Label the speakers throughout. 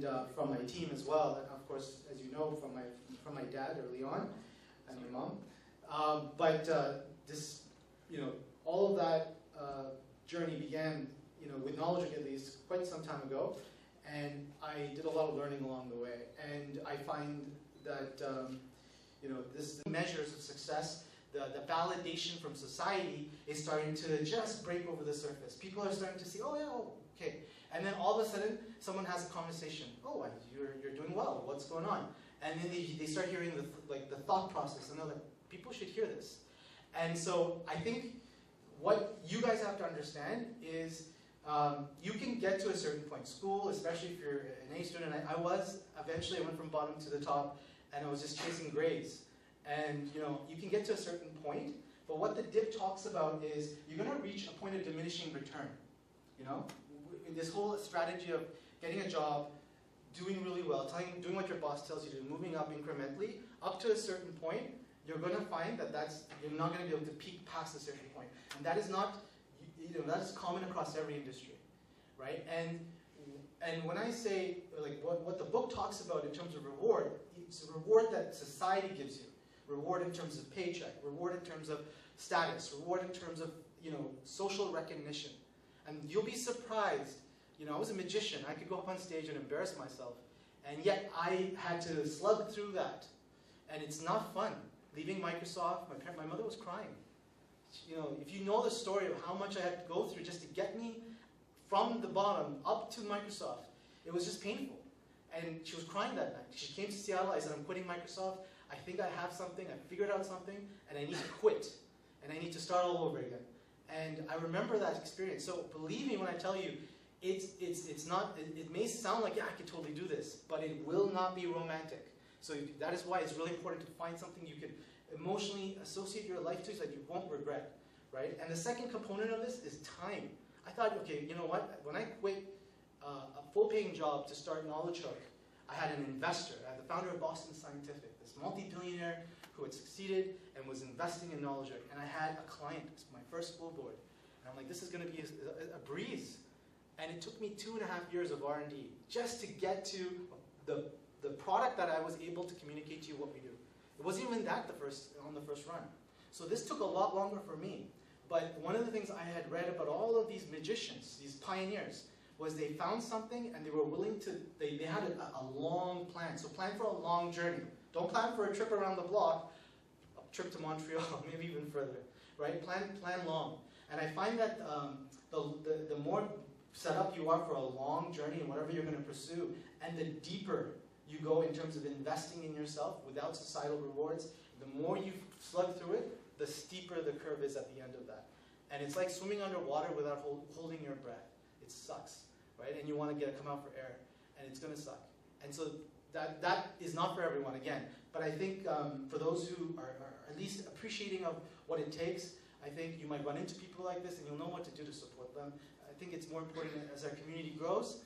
Speaker 1: and from my team as well, and of course, as you know, from my dad early on, and my mom. This, all of that journey began, with Knowledge at least, quite some time ago, and I did a lot of learning along the way. And I find that, this measures of success, the validation from society is starting to just break over the surface. People are starting to see, oh yeah, oh, okay. And then all of a sudden, someone has a conversation. Oh, you're doing well. What's going on? And then they start hearing the thought process, and they're like, people should hear this. And so I think what you guys have to understand is you can get to a certain point. School, especially if you're an A student, I went from bottom to the top, and I was just chasing grades. And you can get to a certain point, but what the dip talks about is you're going to reach a point of diminishing return. This whole strategy of getting a job, doing really well, doing what your boss tells you to do, moving up incrementally, up to a certain point, you're going to find that you're not going to be able to peak past a certain point. And that is not, that's common across every industry, right? And when I say, what the book talks about in terms of reward, it's a reward that society gives you. Reward in terms of paycheck, reward in terms of status, reward in terms of, social recognition. And you'll be surprised, I was a magician. I could go up on stage and embarrass myself. And yet I had to slug through that. And it's not fun. Leaving Microsoft, my mother was crying. If you know the story of how much I had to go through just to get me from the bottom up to Microsoft, it was just painful. And she was crying that night. She came to Seattle, I said, I'm quitting Microsoft. I think I have something, I figured out something, and I need to quit. And I need to start all over again. And I remember that experience. So believe me when I tell you, it may sound like, yeah, I could totally do this, but it will not be romantic. So that is why it's really important to find something you can emotionally associate your life to so that you won't regret, right? And the second component of this is time. I thought, okay, you know what? When I quit a full-paying job to start Knowledge Hook, I had an investor. I had the founder of Boston Scientific, this multi-billionaire who had succeeded and was investing in Knowledge Hook. And I had a client, my first school board. And I'm like, this is going to be a breeze. And it took me 2.5 years of R&D just to get to the product that I was able to communicate to you what we do. It wasn't even that on the first run. So this took a lot longer for me. But one of the things I had read about all of these magicians, these pioneers, was they found something and they were willing to, they had a long plan. So plan for a long journey. Don't plan for a trip around the block, a trip to Montreal, maybe even further, right? Plan long. And I find that the more set up you are for a long journey in whatever you're going to pursue, and the deeper you go in terms of investing in yourself without societal rewards, the more you slug through it, the steeper the curve is at the end of that. And it's like swimming underwater without holding your breath. It sucks, right? And you want to come out for air, and it's going to suck. And so that is not for everyone, again. But I think for those who are at least appreciating of what it takes, I think you might run into people like this, and you'll know what to do to support them. I think it's more important as our community grows,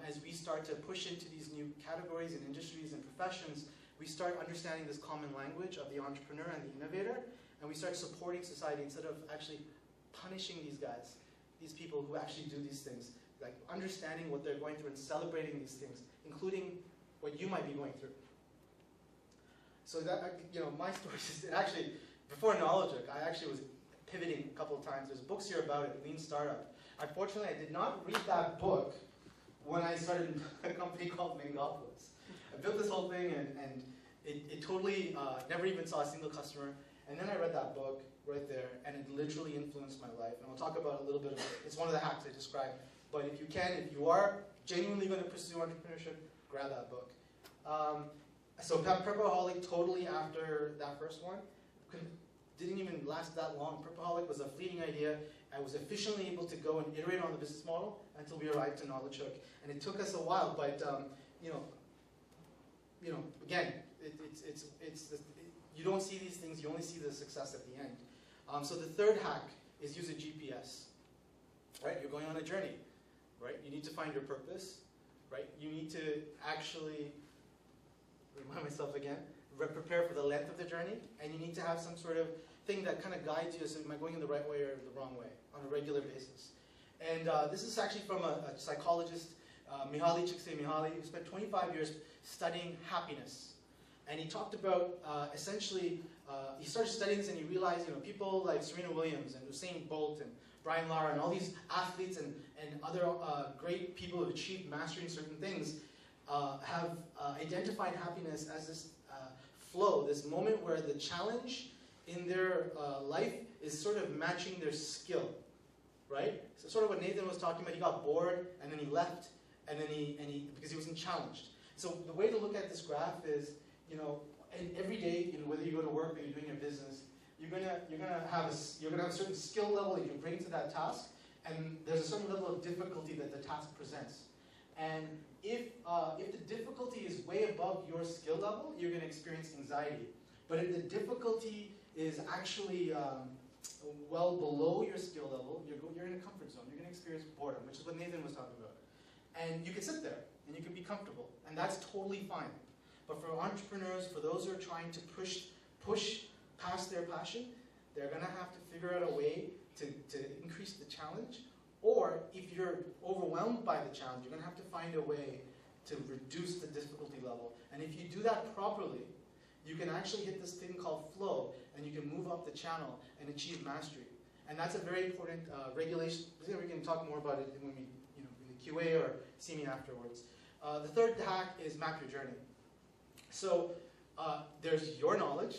Speaker 1: as we start to push into these new categories and industries and professions, we start understanding this common language of the entrepreneur and the innovator, and we start supporting society instead of actually punishing these guys, these people who actually do these things, like understanding what they're going through and celebrating these things, including what you might be going through. So that, my story is actually, before Knowledge Hook, I actually was pivoting a couple of times. There's books here about it, Lean Startup. Unfortunately, I did not read that book when I started a company called Mingopolis. I built this whole thing, and it totally never even saw a single customer. And then I read that book right there, and it literally influenced my life. And I'll talk about a little bit of it. It's one of the hacks I described. But if you are genuinely going to pursue entrepreneurship, grab that book. So Prepaholic, totally after that first one, didn't even last that long. Prepaholic was a fleeting idea. I was efficiently able to go and iterate on the business model until we arrived to Knowledge Hook. And it took us a while, but again, you don't see these things, you only see the success at the end. So the third hack is use a GPS, right? You're going on a journey, right? You need to find your purpose, right? You need to actually, remind myself again, prepare for the length of the journey, and you need to have some sort of thing that kind of guides you, so am I going in the right way or the wrong way on a regular basis. And this is actually from a psychologist Mihaly Csikszentmihalyi, who spent 25 years studying happiness. And he talked about, essentially, he started studying this and he realized, people like Serena Williams and Usain Bolt and Brian Lara and all these athletes and other great people who have achieved mastery in certain things have identified happiness as this flow, this moment where the challenge in their life is sort of matching their skill, right? So sort of what Nathan was talking about, he got bored and then he left and then because he wasn't challenged. So the way to look at this graph is, and every day, whether you go to work or you're doing your business, you're gonna have a certain skill level that you bring to that task, and there's a certain level of difficulty that the task presents. And if the difficulty is way above your skill level, you're going to experience anxiety. But if the difficulty is actually well below your skill level, you're in a comfort zone. You're going to experience boredom, which is what Nathan was talking about. And you can sit there, and you can be comfortable, and that's totally fine. But for entrepreneurs, for those who are trying to push past their passion, they're going to have to figure out a way to increase the challenge. Or if you're overwhelmed by the challenge, you're going to have to find a way to reduce the difficulty level. And if you do that properly, you can actually hit this thing called flow, and you can move up the channel and achieve mastery. And that's a very important regulation. We can talk more about it when we, in the QA or see me afterwards. The third hack is map your journey. So there's your knowledge,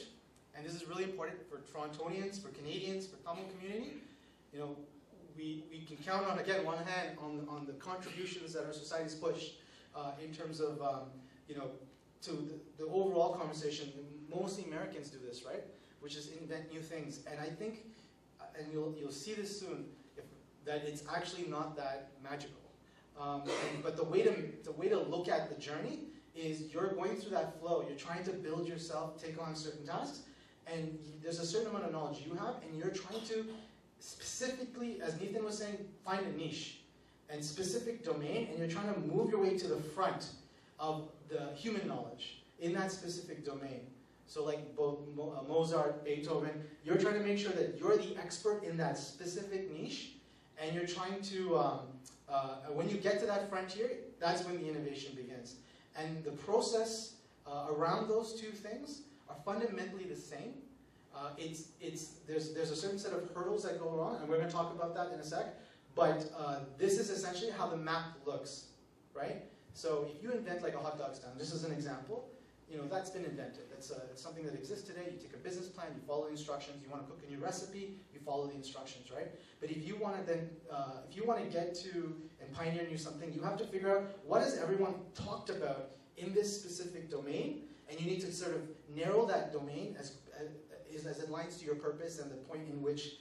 Speaker 1: and this is really important for Torontonians, for Canadians, for Tamil community. We can count on, again, one hand on the contributions that our societies push in terms of, to the overall conversation. Mostly Americans do this, right? Which is invent new things. And I think, and you'll see this soon, that it's actually not that magical. But the way to look at the journey is you're going through that flow. You're trying to build yourself, take on certain tasks, and there's a certain amount of knowledge you have, and you're trying to specifically, as Nathan was saying, find a niche and specific domain, and you're trying to move your way to the front of the human knowledge in that specific domain. So like both Mozart, Beethoven, you're trying to make sure that you're the expert in that specific niche, and you're trying to, when you get to that frontier, that's when the innovation begins. And the process around those two things are fundamentally the same. There's a certain set of hurdles that go wrong, and we're going to talk about that in a sec. But this is essentially how the map looks, right? So if you invent like a hot dog stand, just as an example, that's been invented. It's something that exists today. You take a business plan, you follow the instructions. You want to cook a new recipe, you follow the instructions, right? But if you want to then, if you want to get to and pioneer new something, you have to figure out what has everyone talked about in this specific domain, and you need to sort of narrow that domain as it aligns to your purpose and the point in which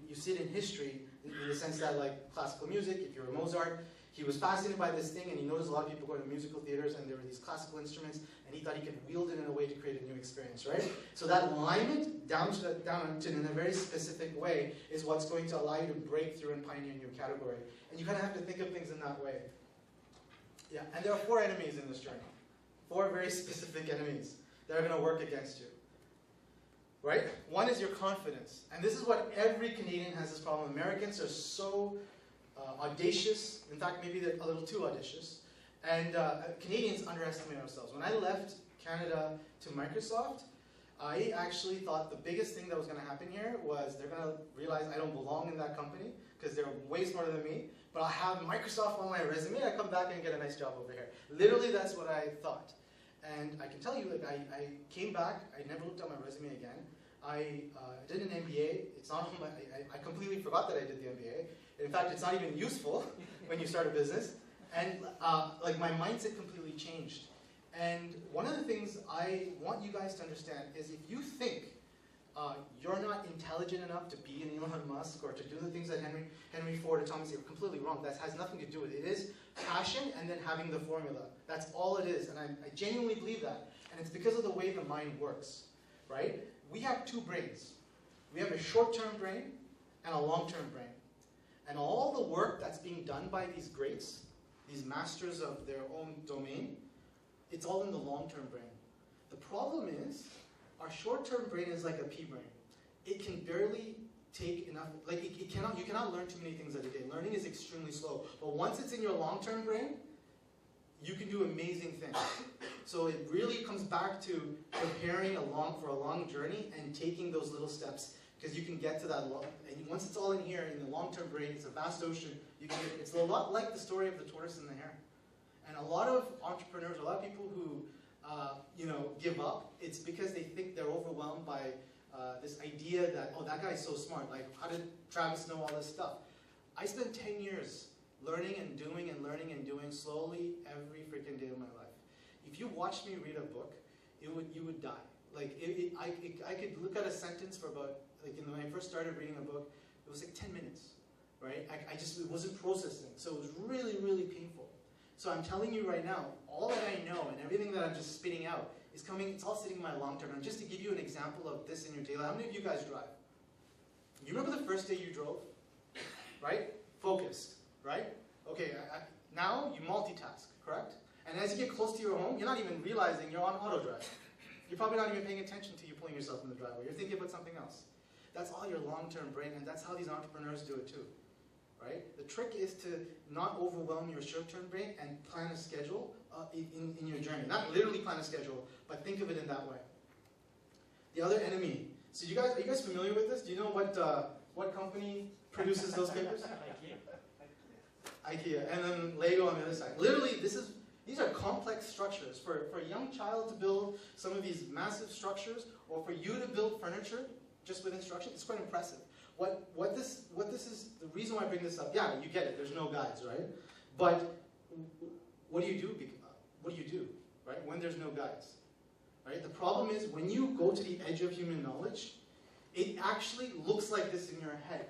Speaker 1: you sit in history, in the sense that, like classical music, if you're a Mozart, he was fascinated by this thing, and he noticed a lot of people going to musical theaters, and there were these classical instruments, and he thought he could wield it in a way to create a new experience, right? So that alignment down to in a very specific way is what's going to allow you to break through and pioneer a new category. And you kind of have to think of things in that way. Yeah, and there are 4 enemies in this journey. 4 very specific enemies that are going to work against you. Right? One is your confidence. And this is what every Canadian has this problem. Americans are so audacious. In fact, maybe they're a little too audacious. And Canadians underestimate ourselves. When I left Canada to Microsoft, I actually thought the biggest thing that was going to happen here was they're going to realize I don't belong in that company because they're way smarter than me. But I'll have Microsoft on my resume. I come back and get a nice job over here. Literally, that's what I thought. And I can tell you, like, I came back. I never looked at my resume again. I did an MBA. It's not on my, I completely forgot that I did the MBA. In fact, it's not even useful when you start a business. And like my mindset completely changed. And one of the things I want you guys to understand is if you think you're not intelligent enough to be an Elon Musk or to do the things that Henry Ford or Thomas, you're completely wrong. That has nothing to do with it. It is passion and then having the formula. That's all it is. And I genuinely believe that. And it's because of the way the mind works, right? We have 2 brains. We have a short-term brain and a long-term brain. And all the work that's being done by these greats, these masters of their own domain, it's all in the long-term brain. The problem is, our short-term brain is like a pea brain. It can barely take enough, like you cannot learn too many things at a day. Learning is extremely slow. But once it's in your long-term brain, you can do amazing things. So it really comes back to preparing for a long journey and taking those little steps, because you can get to that long, and once it's all in here, in the long-term brain, it's a vast ocean. It's a lot like the story of the tortoise and the hare. And a lot of entrepreneurs, a lot of people who give up, it's because they think they're overwhelmed by this idea that, oh, that guy's so smart. Like, how did Travis know all this stuff? I spent 10 years learning and doing and learning and doing slowly every freaking day of my life. If you watched me read a book, you would die. Like, I could look at a sentence for about, like, when I first started reading a book, it was like 10 minutes, right? It wasn't processing, so it was really, really painful. So I'm telling you right now, all that I know and everything that I'm just spitting out is coming, it's all sitting in my long term. And just to give you an example of this in your daily life, how many of you guys drive? You remember the first day you drove? Right? Focused, right? Okay, now you multitask, correct? And as you get close to your home, you're not even realizing you're on auto drive. You're probably not even paying attention to you pulling yourself in the driveway. You're thinking about something else. That's all your long-term brain, and that's how these entrepreneurs do it too. Right? The trick is to not overwhelm your short-term brain and plan a schedule in your journey. Not literally plan a schedule, but think of it in that way. The other enemy. So are you guys familiar with this? Do you know what company produces those papers? IKEA. And then Lego on the other side. Literally, these are complex structures. For a young child to build some of these massive structures, or for you to build furniture just with instructions, it's quite impressive. What this is, the reason why I bring this up, yeah, you get it, there's no guides, right? But what do you do? What do you do, right, when there's no guides? Right? The problem is, when you go to the edge of human knowledge, it actually looks like this in your head.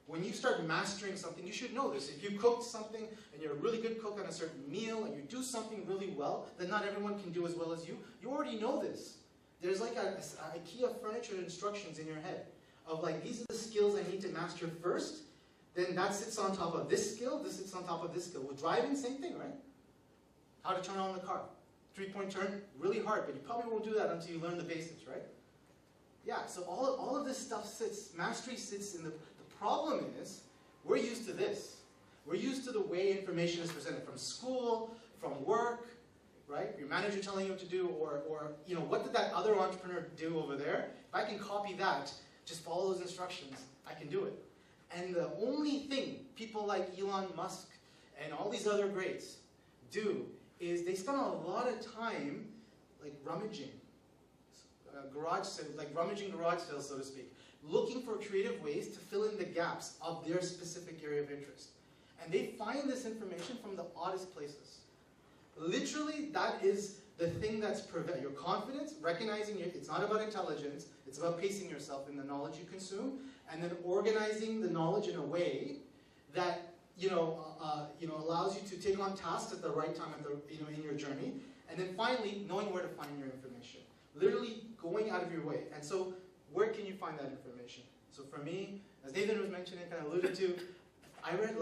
Speaker 1: When you start mastering something, you should know this. If you cooked something, and you're a really good cook on a certain meal, and you do something really well, that not everyone can do as well as you already know this. There's like a IKEA furniture instructions in your head. Of like, these are the skills I need to master first, then that sits on top of this skill, this sits on top of this skill. With driving, same thing, right? How to turn on the car. 3-point turn, really hard, but you probably won't do that until you learn the basics, right? Yeah, so all of this stuff mastery sits in the problem is, we're used to this. We're used to the way information is presented from school, from work, right? Your manager telling you what to do, or what did that other entrepreneur do over there? If I can copy that, just follow those instructions, I can do it. And the only thing people like Elon Musk and all these other greats do is they spend a lot of time like rummaging garage sales, so to speak, looking for creative ways to fill in the gaps of their specific area of interest. And they find this information from the oddest places. Literally, that is the thing that's your confidence, recognizing it's not about intelligence, it's about pacing yourself in the knowledge you consume, and then organizing the knowledge in a way that allows you to take on tasks at the right time in your journey, and then finally knowing where to find your information. Literally going out of your way. And so, where can you find that information? So for me, as Nathan was mentioning, kind of alluded to, I read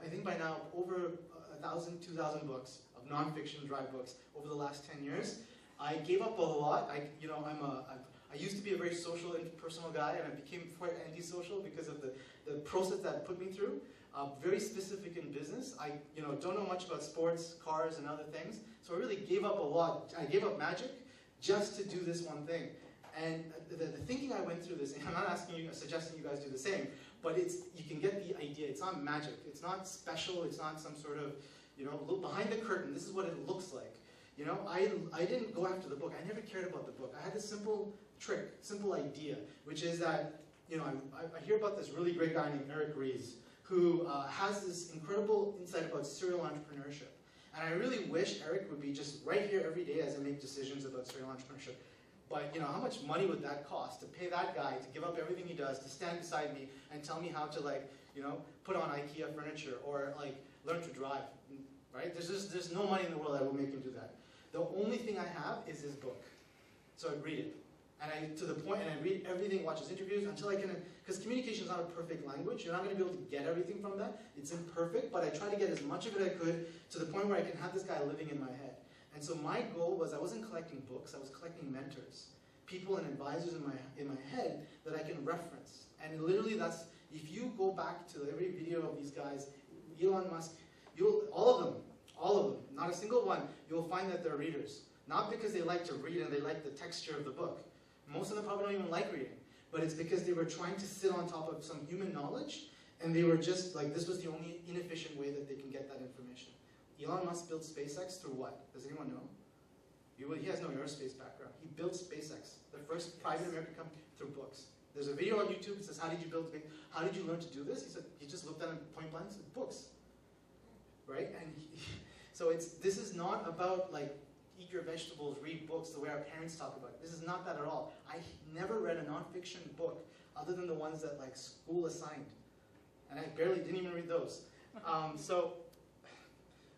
Speaker 1: I think by now over 1,000, 2,000 books of nonfiction dry books over the last 10 years. I gave up a lot. I used to be a very social and personal guy, and I became quite antisocial because of the process that put me through. Very specific in business. I don't know much about sports, cars, and other things. So I really gave up a lot. I gave up magic just to do this one thing. And the thinking I went through this, and I'm not suggesting you guys do the same, but you can get the idea. It's not magic. It's not special. It's not some sort of, look behind the curtain. This is what it looks like. I didn't go after the book. I never cared about the book. I had a simple trick, simple idea, which is that, I hear about this really great guy named Eric Ries, who has this incredible insight about serial entrepreneurship. And I really wish Eric would be just right here every day as I make decisions about serial entrepreneurship. But how much money would that cost to pay that guy to give up everything he does, to stand beside me and tell me how to put on IKEA furniture or learn to drive, right? There's no money in the world that will make him do that. The only thing I have is his book. So I read it. And I read everything, watch his interviews until I can, because communication is not a perfect language. You're not going to be able to get everything from that. It's imperfect, but I try to get as much of it I could to the point where I can have this guy living in my head. And so my goal was, I wasn't collecting books, I was collecting mentors. People and advisors in my head that I can reference. And literally that's, if you go back to every video of these guys, Elon Musk, all of them, not a single one, you'll find that they're readers. Not because they like to read and they like the texture of the book. Most of them probably don't even like reading. But it's because they were trying to sit on top of some human knowledge, and they were just like, this was the only inefficient way that they can get that information. Elon Musk built SpaceX through what? Does anyone know? He has no aerospace background. He built SpaceX, the first private American company, through books. There's a video on YouTube that says, how did you build SpaceX? How did you learn to do this? He said, he just looked at it point blank and said, books. Right? And so this is not about like, eat your vegetables, read books the way our parents talk about it. This is not that at all. I never read a nonfiction book other than the ones that like school assigned. And I didn't even read those. So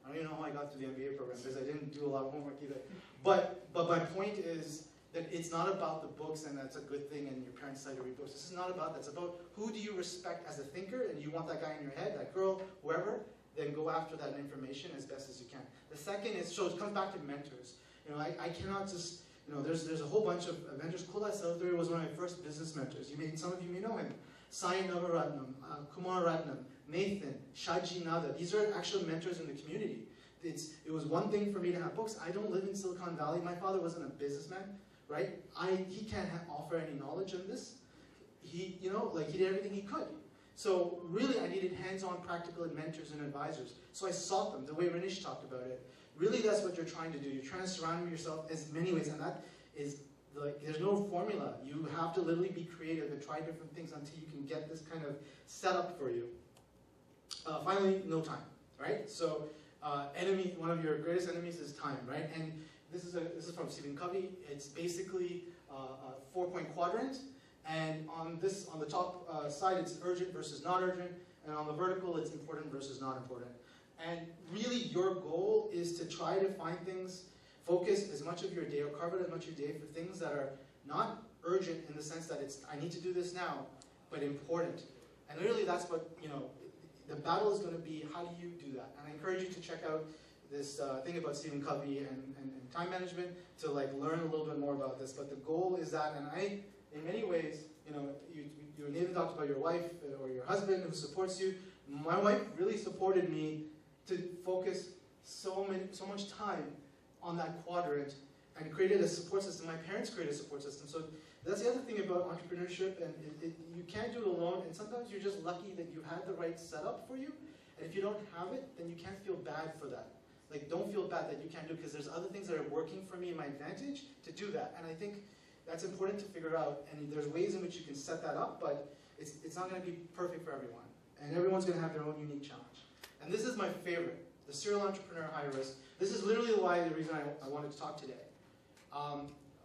Speaker 1: I don't even know how I got through the MBA program because I didn't do a lot of homework either. But my point is that it's not about the books and that's a good thing and your parents decide to read books. This is not about that. It's about who do you respect as a thinker and you want that guy in your head, that girl, whoever, then go after that information as best as you can. The second is, so it comes back to mentors. You know, I cannot just, you know, there's a whole bunch of mentors. Kulai Saudhuri was one of my first business mentors. Some of you may know him. Sai Navaratnam, Kumar Ratnam, Nathan, Shaji Nada. These are actual mentors in the community. It was one thing for me to have books. I don't live in Silicon Valley. My father wasn't a businessman, right? He can't offer any knowledge on this. He did everything he could. So really, I needed hands-on practical mentors and advisors. So I sought them, the way Renish talked about it. Really, that's what you're trying to do. You're trying to surround yourself as many ways, and that is like, there's no formula. You have to literally be creative and try different things until you can get this kind of setup for you. Finally, no time, right? So one of your greatest enemies is time, right? And this is from Stephen Covey. It's basically a 4-point quadrant. And on the top side, it's urgent versus not urgent, and on the vertical, it's important versus not important. And really, your goal is to try to find things, focus as much of your day, or carve out as much of your day for things that are not urgent in the sense that I need to do this now, but important. And really, that's what, the battle is going to be, how do you do that? And I encourage you to check out this thing about Stephen Covey and time management to learn a little bit more about this. But the goal is that, and in many ways, you Nathan talked about your wife or your husband who supports you. My wife really supported me to focus so much time on that quadrant and created a support system. My parents created a support system. So that's the other thing about entrepreneurship, and you can't do it alone, and sometimes you're just lucky that you had the right setup for you, and if you don't have it, then you can't feel bad for that. Don't feel bad that you can't do it, because there's other things that are working for me in my advantage to do that, and I think that's important to figure out, and there's ways in which you can set that up, but it's not going to be perfect for everyone, and everyone's going to have their own unique challenge. And this is my favorite, the serial entrepreneur high risk. This is literally the reason I wanted to talk today.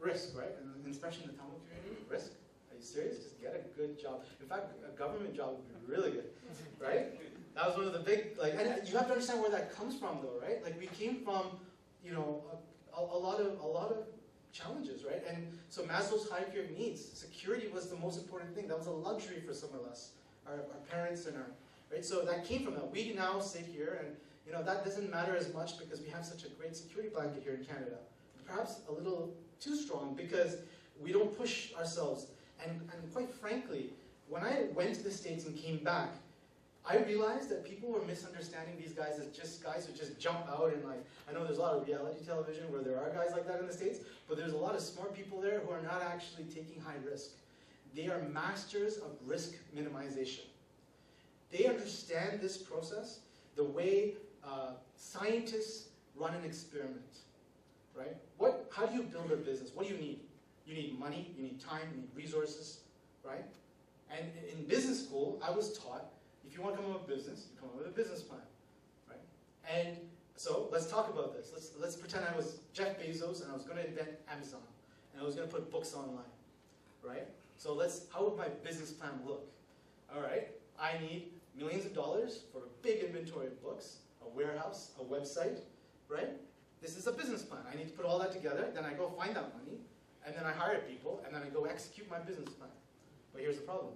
Speaker 1: Risk, right? And especially in the Tamil community, risk. Are you serious? Just get a good job. In fact, a government job would be really good, right? That was one of the big, and you have to understand where that comes from though, right? We came from, a lot of challenges, right? And so Maslow's hierarchy of needs, security was the most important thing. That was a luxury for some of us, our parents and right? So that came from that. We now sit here and, that doesn't matter as much because we have such a great security blanket here in Canada. Perhaps a little too strong because we don't push ourselves. And quite frankly, when I went to the States and came back, I realized that people were misunderstanding these guys as just guys who just jump out and I know there's a lot of reality television where there are guys like that in the States, but there's a lot of smart people there who are not actually taking high risk. They are masters of risk minimization. They understand this process the way scientists run an experiment, right? How do you build a business? What do you need? You need money, you need time, you need resources, right? And in business school, I was taught, if you want to come up with a business, you come up with a business plan, right? And so let's talk about this. Let's pretend I was Jeff Bezos and I was going to invent Amazon and I was going to put books online, right? So how would my business plan look? All right, I need millions of dollars for a big inventory of books, a warehouse, a website, right? This is a business plan. I need to put all that together, then I go find that money, and then I hire people, and then I go execute my business plan. But here's the problem.